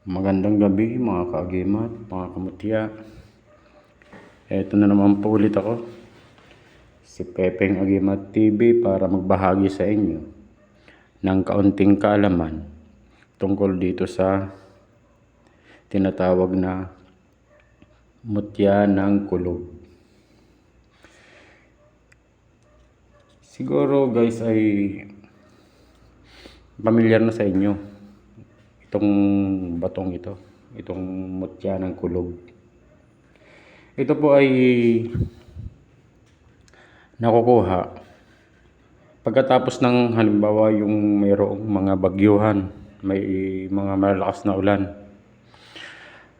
Magandang gabi mga kaagimat, mga kamutya. Eto na naman po ulit ako, si Pepeng Agimat TV para magbahagi sa inyo ng kaunting kaalaman tungkol dito sa tinatawag na mutya ng kulog. Siguro guys ay pamilyar na sa inyo itong batong ito, itong mutya ng kulog. Ito po ay nakukuha pagkatapos ng halimbawa yung mayroong mga bagyuhan, may mga malakas na ulan.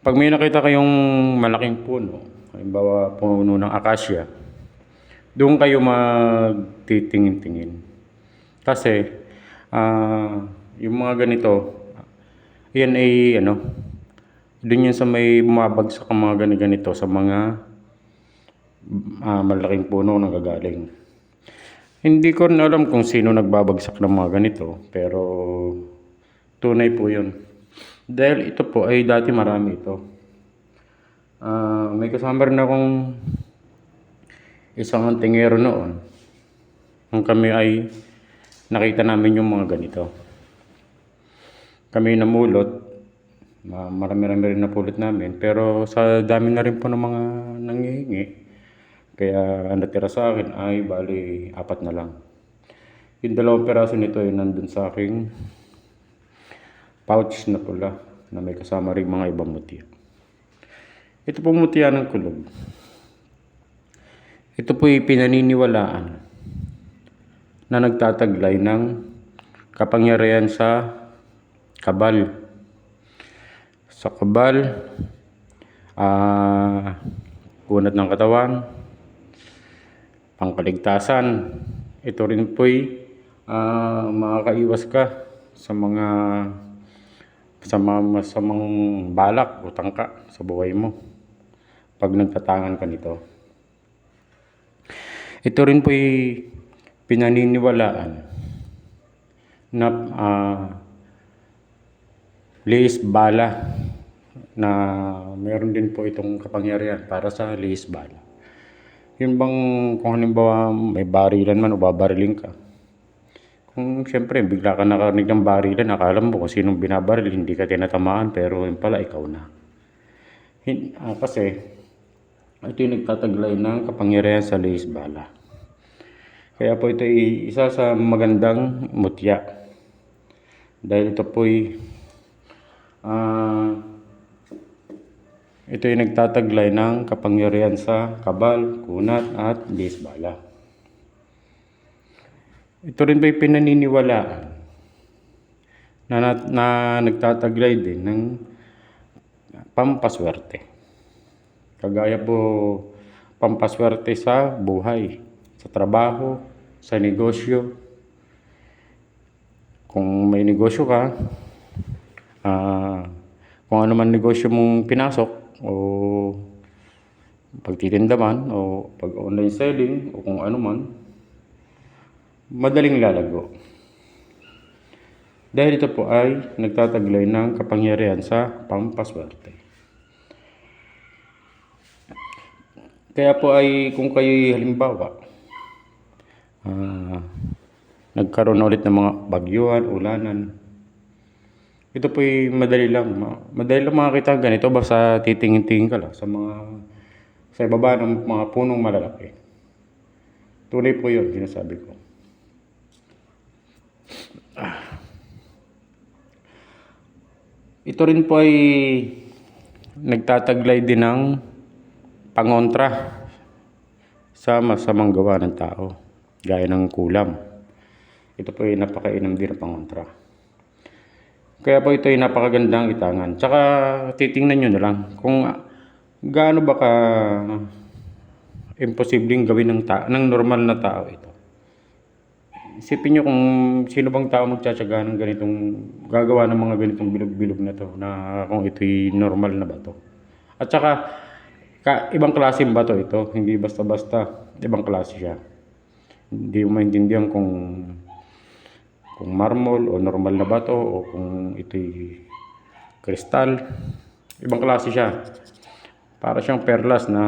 Pag may nakita kayong malaking puno, halimbawa puno ng akasya, doon kayo magtitingin-tingin. Kasi yung mga ganito, yan ay doon yun sa may bumabagsak ang mga ganito sa mga malaking puno na gagaling. Hindi ko rin alam kung sino nagbabagsak ng mga ganito, pero tunay po yun. Dahil ito po ay dati marami ito. May kasama rin akong isang antingero noon. Nung kami ay nakita namin yung mga ganito. Kami namulot, marami-rami rin napulot namin, pero sa dami na rin po ng mga nanghihingi, kaya ang natira sa akin ay bali 4 na lang. Yung 2 peraso nito ay nandun sa aking pouch na pula na may kasama rin mga ibang mutya. Ito pong mutya ng kulog. Ito po'y pinaniniwalaan na nagtataglay ng kapangyarihan sa kabal. Sa kabal, kunat ng katawan, pangkaligtasan. Ito rin po'y makakaiwas ka sa mga masamang balak o tangka sa buhay mo pag nagtatangan ka nito. Ito rin po'y pinaniniwalaan na liis bala, na meron din po itong kapangyarihan para sa liis bala. Yun bang kung halimbawa may barilan man o babariling ka, kung siyempre bigla ka nakarinig ng barilan, akala mo kung sinong binabaril, hindi ka tinatamaan, pero yun pala ikaw na. Kasi ito yung nagtataglay ng kapangyarihan sa liis bala. Kaya po ito ay isa sa magandang mutya. Dahil ito po'y ito ay nagtataglay ng kapangyarihan sa kabal, kunat at liis bala. Ito rin ba'y pinaniniwalaan na nagtataglay din ng pampaswerte. Kagaya po pampaswerte sa buhay, sa trabaho, sa negosyo. Kung may negosyo ka, kung ano man negosyo mong pinasok o pagtitinda man o pag online selling o kung ano man, madaling lalago. Dahil ito po ay nagtataglay ng kapangyarihan sa pampaswerte. Kaya po ay kung kayo halimbawa nagkaroon ulit ng mga bagyuhan, ulanan, ito po'y madali lang makakita ganito basta titingin-tingin ka lang sa ibaba ng mga punong malalaki. Tunay po yun, sinasabi ko. Ito rin po ay nagtataglay din ng pangontra sa masamang gawa ng tao, gaya ng kulam. Ito po ay napakainam din ng pangontra. Kaya po ito ay napakagandang itangan. Tsaka titingnan nyo na lang kung gaano ba ka imposibleng gawin ng normal na tao ito. Isipin nyo kung sino bang tao magtsatsaga ng ganitong, gagawa ng mga ganitong bilog-bilog na to, na kung ito'y normal na ba to. At saka, ibang klase ba to ito, hindi basta-basta, ibang klase siya. Hindi mo maintindihan kung marmol o normal na ba to, o kung ito'y kristal. Ibang klase siya. Para siyang perlas na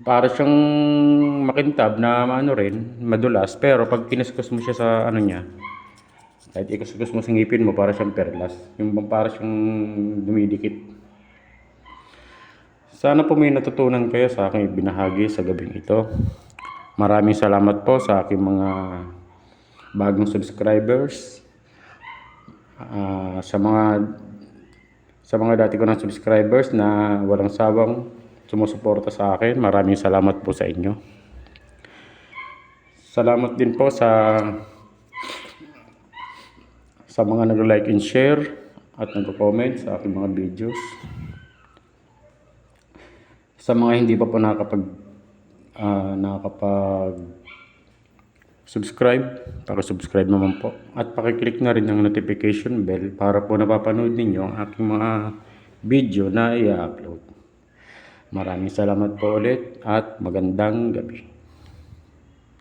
para siyang makintab na ano rin, madulas. Pero pag kinuskus mo siya sa ano niya, kahit ikuskus mo sa ngipin mo, para siyang perlas. Yung bang para siyang dumidikit. Sana po may natutunan kayo sa aking binahagi sa gabing ito. Maraming salamat po sa aking mga bagong subscribers. Sa mga dati ko ng subscribers na walang sawang sumusuporta sa akin, maraming salamat po sa inyo. Salamat din po sa mga nag-like and share at nag-comment sa aking mga videos. Sa mga hindi pa po nakakapag-subscribe, paki-subscribe naman po. At paki-click na rin ng notification bell para po napapanood ninyo ang aking mga video na i-upload. Maraming salamat po ulit at magandang gabi.